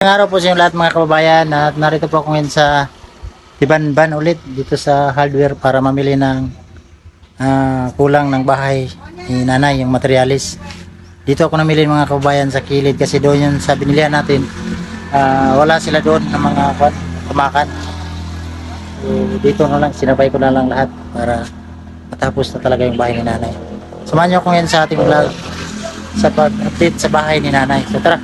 Magandang araw po sa inyo lahat mga kababayan at narito po ako ngayon sa Tibanban ulit dito sa hardware para mamili ng kulang ng bahay ni nanay, yung materialis. Dito ako namili mga kababayan sa kilid kasi doon yun sa binilihan natin, wala sila doon ng mga kumakan. So, dito na lang, sinabay ko na lang lahat para matapos na talaga yung bahay ni nanay. Samahan niyo ako ngayon sa ating vlog sa pag-update sa bahay ni nanay. So tara!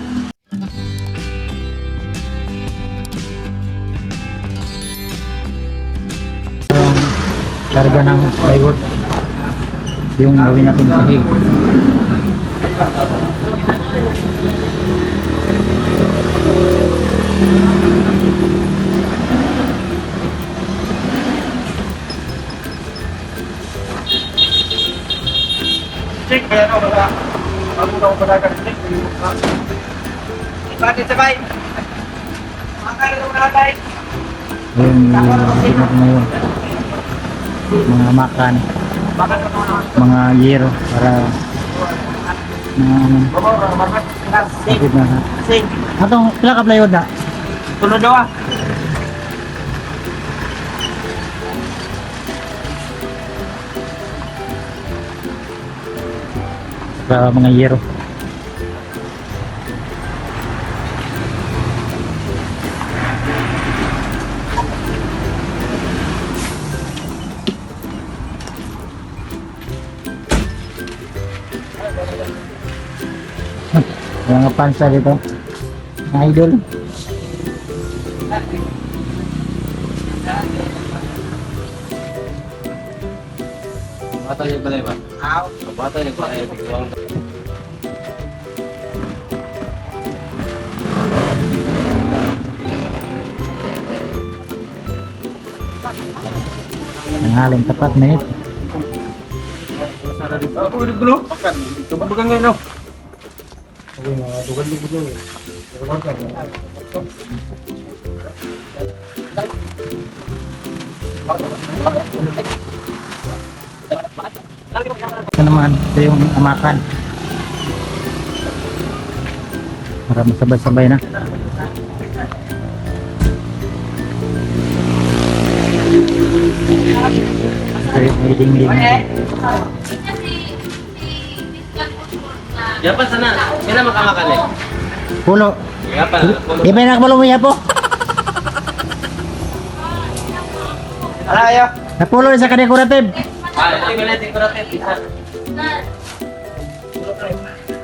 Karga ng plywood yung gawin natin sahig. Cik, kaya na wala. Bago na ako padagan, cik. Bakit sabay? Makakala na wala tayo. Yung tingnan ko ngayon mga makan, mga year para sakit na ha. Atong pila ka plywood na? Tulad daw ah. Para mga year. Mga pansa dito, mga idol. Bata yung balay ba? Bata yung balay. Biglang Nangaling tapat na ito. Ako ulit gulo. Tumabagan ngayon no. Ito naman, ito yung amakan para masabay-sabay na. Ito yung may dingding. Yapan sana. Kaya makamakan eh. Pulo. Yapan. Di ba yung nakapalumuya po? Alaya. Napulo sa ka-decorative. Hindi ba natin kuratin?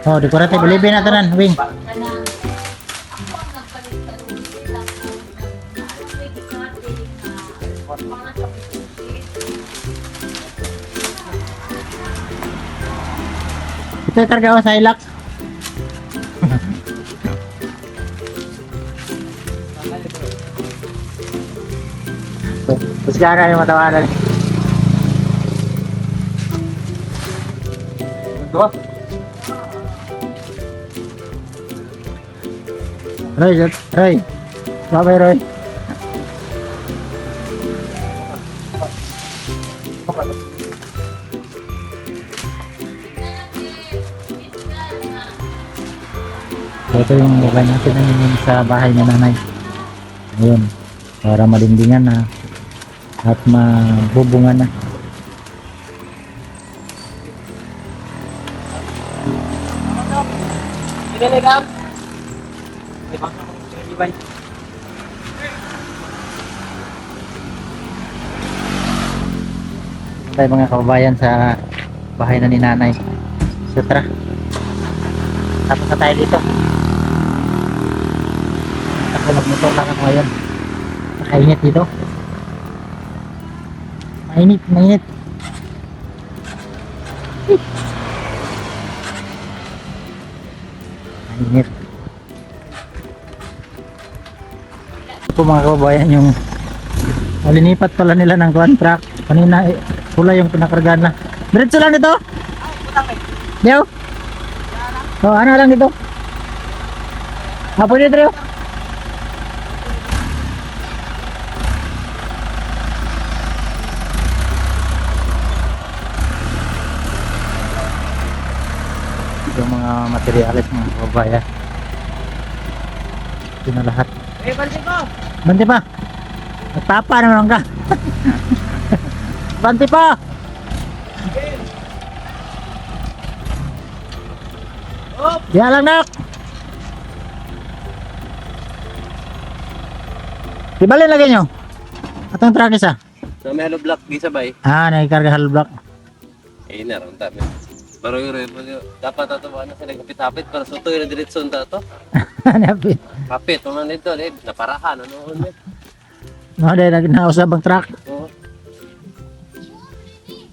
Oh, decorative. Bilibin na tanan, wing. Ito yung karga ko sa ilak. Tapos kaya yung matawanan. Dua. Roy, Roy. Babay, Roy. Ito yung mukha natin namin sa bahay ni nanay. Ayun, para malindingan na at mabubungan na. Tayo mga kababayan sa bahay na ni nanay. So tara, tapos na tayo dito. Ako nagmotor lang ako ngayon. Nakainit dito. Mainit, mainit. Mainit. Ito mga kababayan yung malinipat pala nila ng contract. Kanina pula yung pinakargaan na. Diretso lang dito. Diyo. Oh, ano lang dito. Pwede dito. Yung mga materials mga kababayan. Ito na lahat. Eh, balik ko! Banti pa. Nagpapa naman ka. Banti pa. Diyan lang nak. Ibalin lagi nyo. Atong truck isa. Na may hollow block di sabay. Nakikarga hollow block. Eh naroon tabi. Pero yung dapat ato ano sila kapit-hapit para sa tuyo na diretso ta to. Hanapin. Kapit man dito naparahan ano ulit. No, dahil nagnausap ang truck. Oo.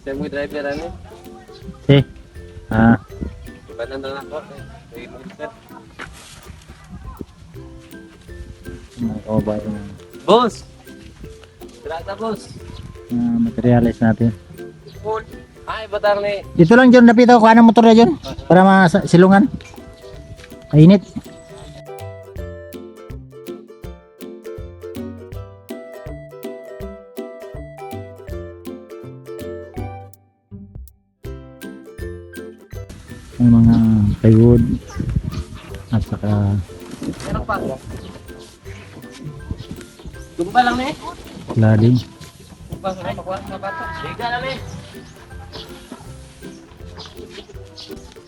Sa mo driver ano? Eh. Ibanan na ako. Eh, Mga kababayan. boss. Trata boss. Materialis natin. Full. Ay, batar ni. Dito lang dyan, napito ko anong motor na dyan. Para masilungan. Mainit. Yung mga plywood at saka Meron pa. Tumba lang ni. cladding. Tumba sa makuha sa bata. Liga na ni.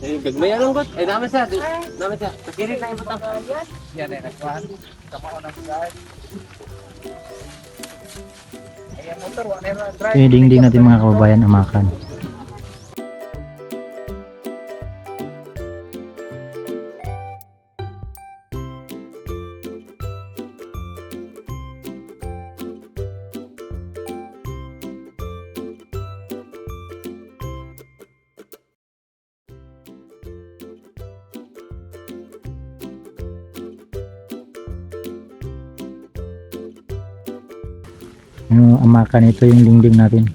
Eh, gagmay lang kot. Eh, namin siya. Namin siya. Pakirin na ibutang. Yan eh, nagkuhan. Tama ko ng side. Ayan, motor, wala na drive. Yung dingding natin mga kababayan amakan. Yung amakan ito yung dingding natin.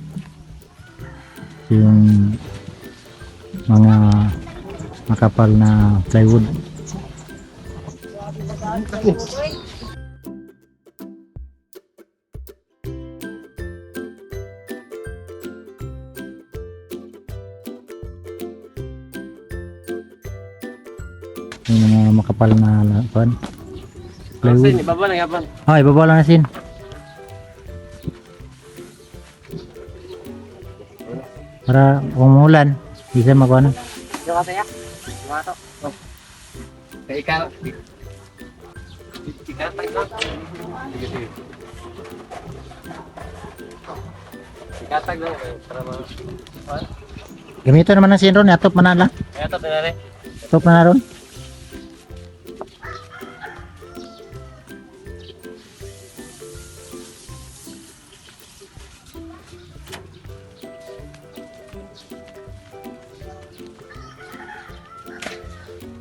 Yung mga makapal na plywood. Yung mga makapal na plywood. Kasi, ibaba na yapan. Ay, baba lang nasin. Para kung umulan, bisa magano. Yung kata yak. Yung ato. Eh, ikaw. Ikatag lang. Sige, sige. Ikatag lang. Para ma... Gamito naman ng sinron, atop man na lang. Kaya ito, pinari. Atop na na ron.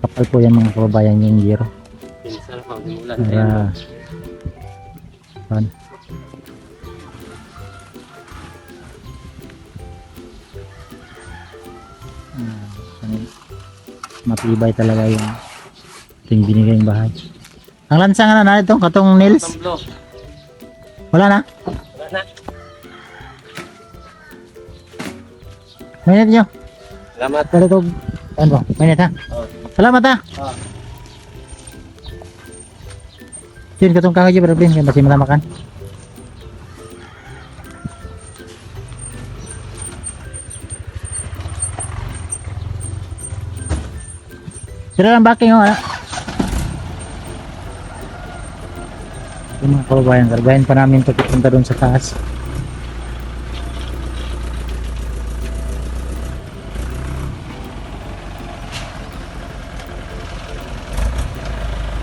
Kapal po yan mga kababayan yung giro. Pinsan pa, umulan. Para pan. Matibay talaga yung ating binigay yung bahay. Ang lansa nga na ito, katong nails. Tumblo. Wala na. Wala na. Minute nyo. Salamat. Wala ito. Ano? Minute ha. Oh. Salamat ha. Oh. Yun, katong kahoy dyan, Brooklyn. Yan, basi matamakan. Sira lang backing o, ha? Yung mga kababayan, kargahin pa namin ito pupunta doon sa taas.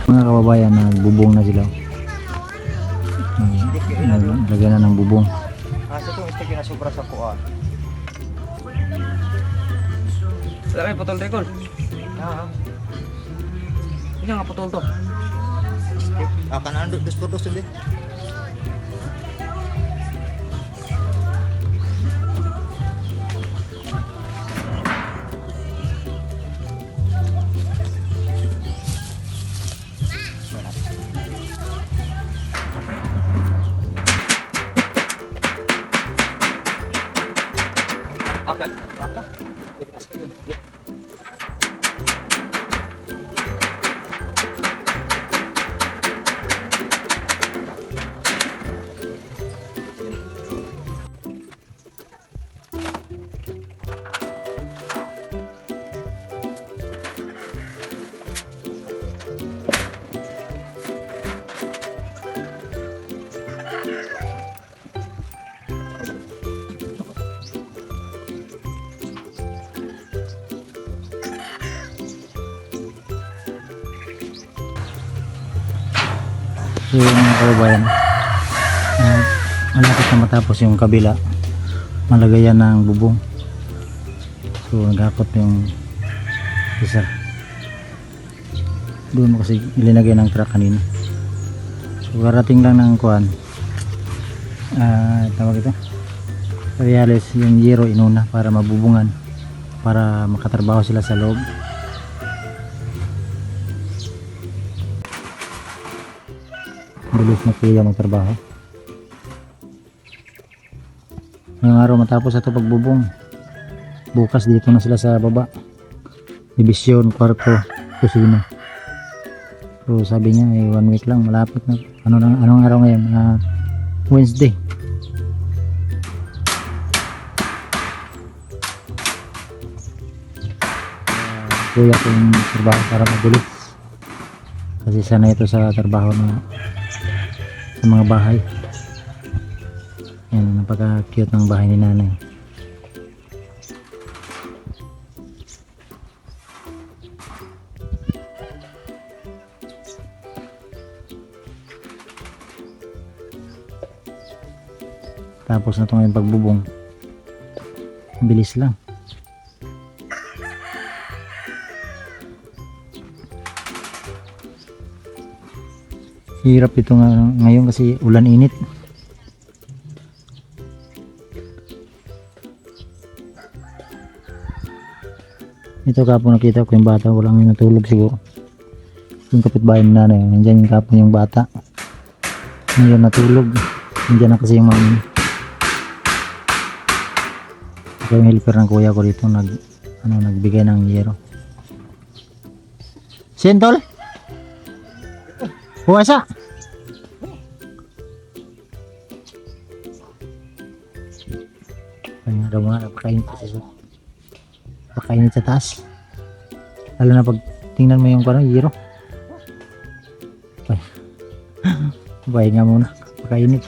Mga kababayan, nagbubong na sila. Lagyan na ng bubong. Asa itong istig na sobra sa kuha. Wala may putol rekol. Ini nga putol to. Akan ando dos por dos hindi. So yung mga kababayan, malapit na matapos yung kabila, malagayan ng bubong. So naghakot yung isa. Doon mo kasi ilinagay ng truck kanina. So karating lang ng kuhan, tawag ito Reales, yung Giro inuna para mabubungan, para makatrabaho sila sa loob. Bilis na kuya magtrabaho. Ngayong araw matapos ito pagbubong, bukas dito na sila sa baba, division, kwarto, kusina. So sabi niya 1 week lang, malapit na. Anong araw ngayon? Wednesday. Kuya ko yung trabaho para mabilis, kasi sanay ito sa trabaho na sa mga bahay. Yan, napaka cute ng bahay ni nanay. Tapos na ito ngayon pagbubong, bilis lang. Hirap ito ngayon kasi ulan init. Ito kapon nakita ko yung bata, walang natulog siguro. Yung kapitbahay ni nanay, nandiyan yung kapon yung bata. Ngayon natulog. Nandiyan na kasi yung mami. Ito yung helper ng kuya ko dito, nagbigay ng yero. Sentol? Puwasa? Kaya daw mga napakainit kasi so. Napakainit sa taas. Lalo na pag tingnan mo yung parang yero. Bahay nga muna. Napakainit.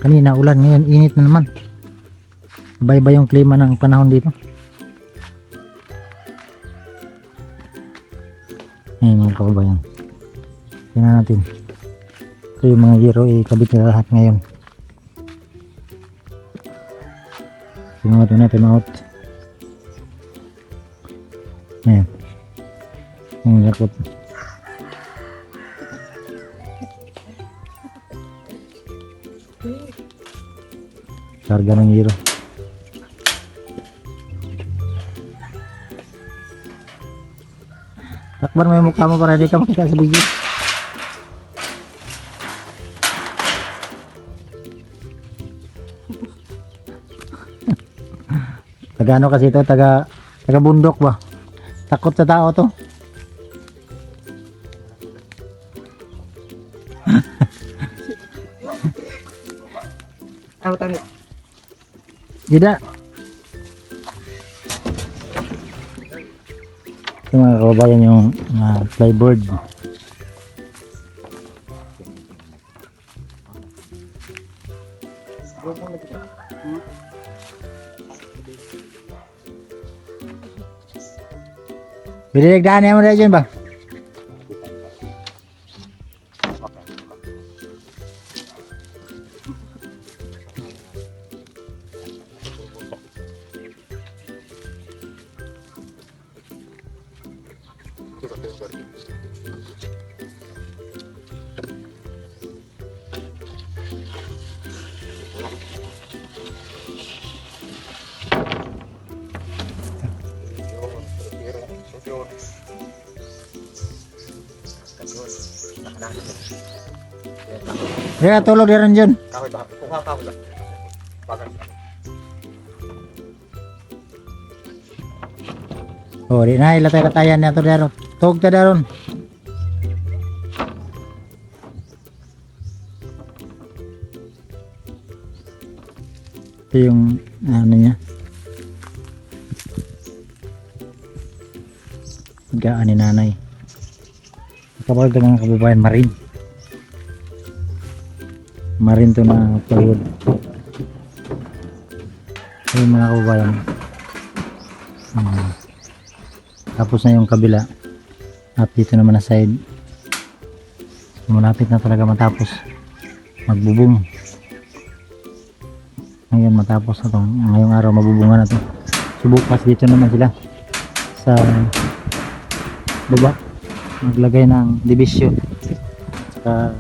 Kanina ulan, ngayon init na naman. Iba-iba yung klima ng panahon dito. Ngayon mga kababayan, tingnan natin. Ito yung mga yero, ikabit na lahat ngayon. Tingnan natin out. Ngayon yung yakot. Karga ng hero. Takbar mo yung mukha mo para di ka makita sa video. Taga ano kasi ito, taga bundok ba? Takot sa tao to. Tidak. Ito mga kababayan yung flyboard. Binigdaan mo na dyan ba? Kaya tulog na rin dyan. Oh, di na ilatay katayan na ito daron. Tug ta daron. Ito yung ano niya. Gaan ni nanay. Kapag mga kababayan, marin to na plywood. Ayun mga kababayan. Tapos na yung kabila. At dito naman na side. So, malapit na talaga matapos. Magbubong. Ngayon matapos na to. Ngayong araw mabubungan na to. So bukas dito naman sila sa baba. Maglagay ng dibisyo. Saka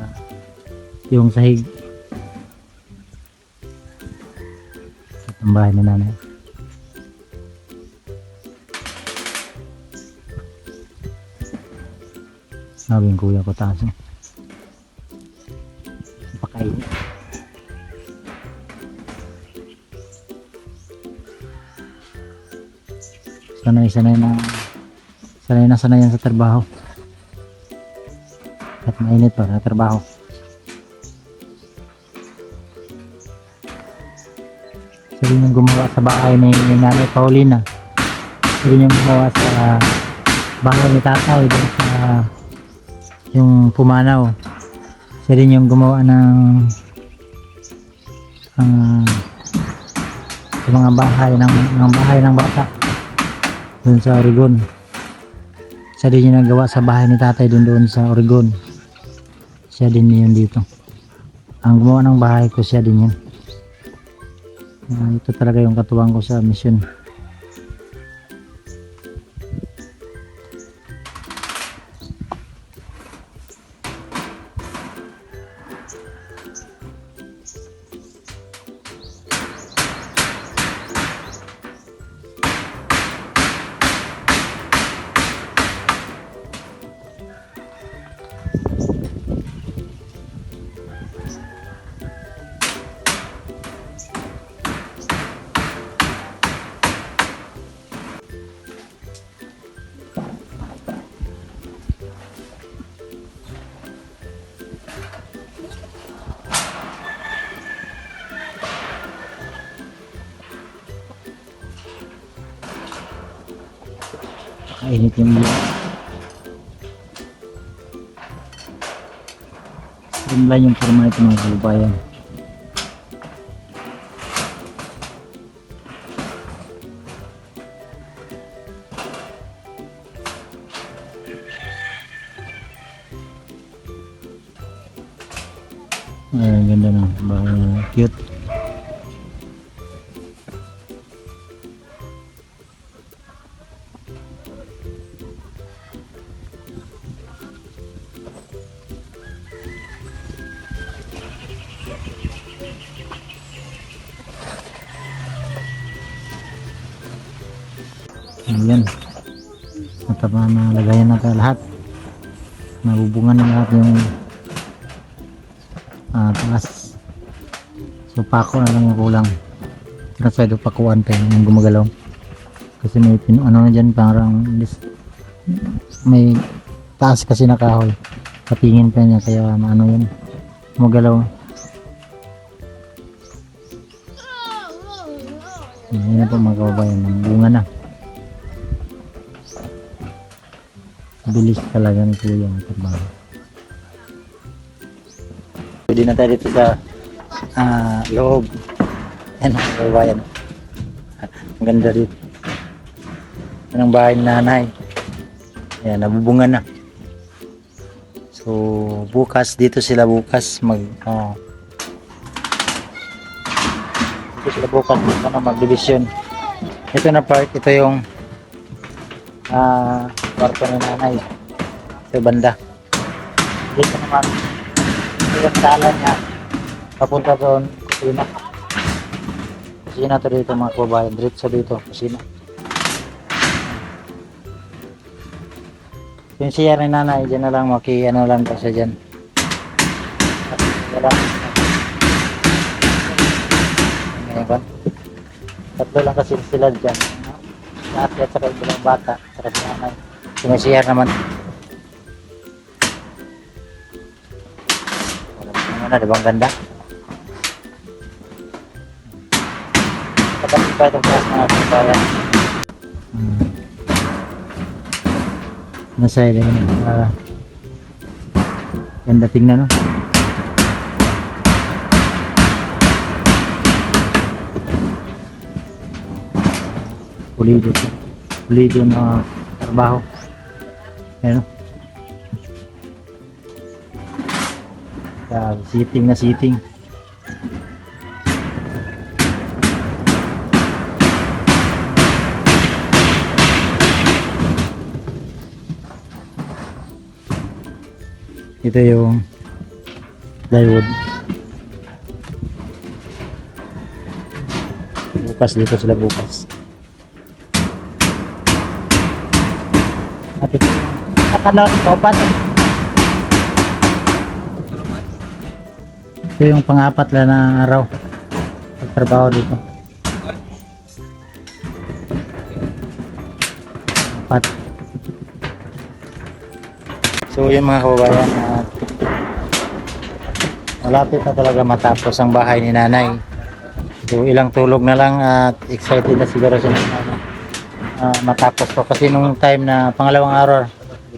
yung sahig. At ang bahay ni nanay. Sabi yung kuya ko taas. Pakainit. Sanay yan sa trabaho. At mainit pa sa trabaho. Sabi niyang gumawa sa bahay ni Nanay Paulina. Sabi niyang gumawa sa bahay ni tatay doon sa yung Pumanaw. Siya rin yung gumawa ng sa mga bahay ng bata doon sa Oregon. Siya din yung nagawa sa bahay ni tatay doon sa Oregon. Siya din yun dito. Ang gumawa ng bahay ko, siya din yun. Ito talaga yung katuwang ko sa mission. Kainit yung buwan. Streamline yung forma nito mga kababayan. Ay, ganda na. Cute. Ayan. Natapa na lagayan natin lahat. Nabubungan na lahat yung taas. So pako na lang yung kulang. Kasi pakuan pa yung gumagalaw. Kasi may ano na dyan parang may taas kasi na kahoy. Katingin pa niya kaya ano yun. Gumagalaw. Ayan na po mga kababayan. Bunga na. Bilis talaga ni kuya ang trabaho. Pwede na tayo dito sa loob. Ayan ang kababayan. Ang ganda dito. Yan ang bahay ni nanay. Ayan, nabubungan na. So bukas dito sila bukas dito sila bukas dito na mag-division. Ito na part, ito yung kwarto ni nanay sa banda. Dito naman ito yung sala niya papunta doon kusina to dito mga kababayan, diretso dito kusina. Yung siya ni nanay dyan na lang ano lang pa siya dyan. Tatlo lang kasi sila dyan, ate at saka ilang bata saka si nanay. Sinasiyar naman. Wala na, diba ang ganda? Kapag pa itong class mga kabayan. Nasa ilay na. Ganda tingnan, no? pulido po. Pulido yung mga trabaho. Ayan o. Sitting na sitting. Ito yung plywood. Bukas dito sila bukas. At ito. Akala ko kaupat. Ito yung pang-apat na araw. Pagtrabaho dito. Apat. So yun mga kababayan, at malapit na talaga matapos ang bahay ni nanay. So ilang tulog na lang at excited na siguro siya matapos to, kasi nung time na pangalawang araw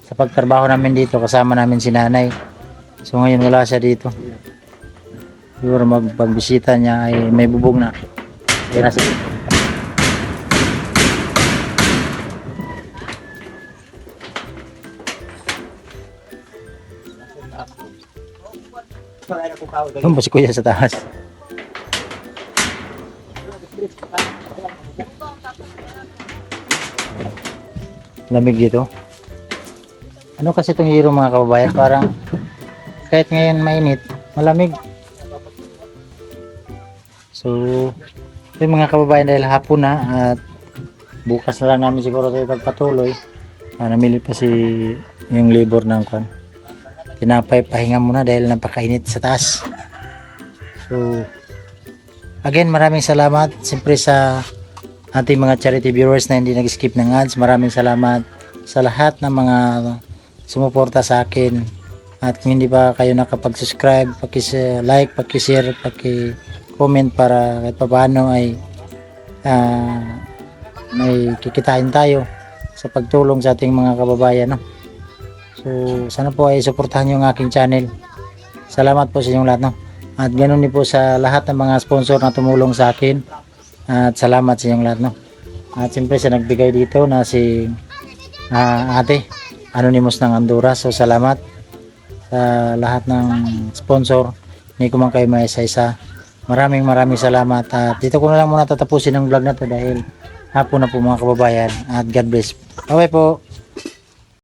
sa pagtrabaho namin dito kasama namin si nanay. So ngayon wala siya dito. Siguro magpagbisita niya ay may bubog na. Kaya nasa doon ba si kuya sa taas? Lamig dito. Ano kasi itong hero mga kababayan? Parang kahit ngayon mainit, malamig. So, yung mga kababayan, dahil hapon na at bukas na lang namin siguro tayo pagpatuloy. Namili pa si yung labor ng kwan. Tinapay, pahinga muna dahil napakainit sa taas. So, again, maraming salamat siyempre sa ating mga charity viewers na hindi nag-skip ng ads. Maraming salamat sa lahat ng mga sumuporta sa akin. At kung hindi pa kayo nakapag-subscribe, paki-like, paki-share, paki-comment para kahit paano ay may kikitain tayo sa pagtulong sa ating mga kababayan, no? So, sana po ay suportahan nyo ang aking channel. Salamat po sa inyong lahat, no? At ganoon din po sa lahat ng mga sponsor na tumulong sa akin. At salamat sa inyong lahat, no? At siyempre sa nagbigay dito na si ate Anonymous ng Honduras. So, salamat sa lahat ng sponsor. Hindi ko man kayo may isa-isa. Maraming salamat. At dito ko na lang muna tatapusin ang vlog na to dahil hapon na po mga kababayan. At God bless. Bye po.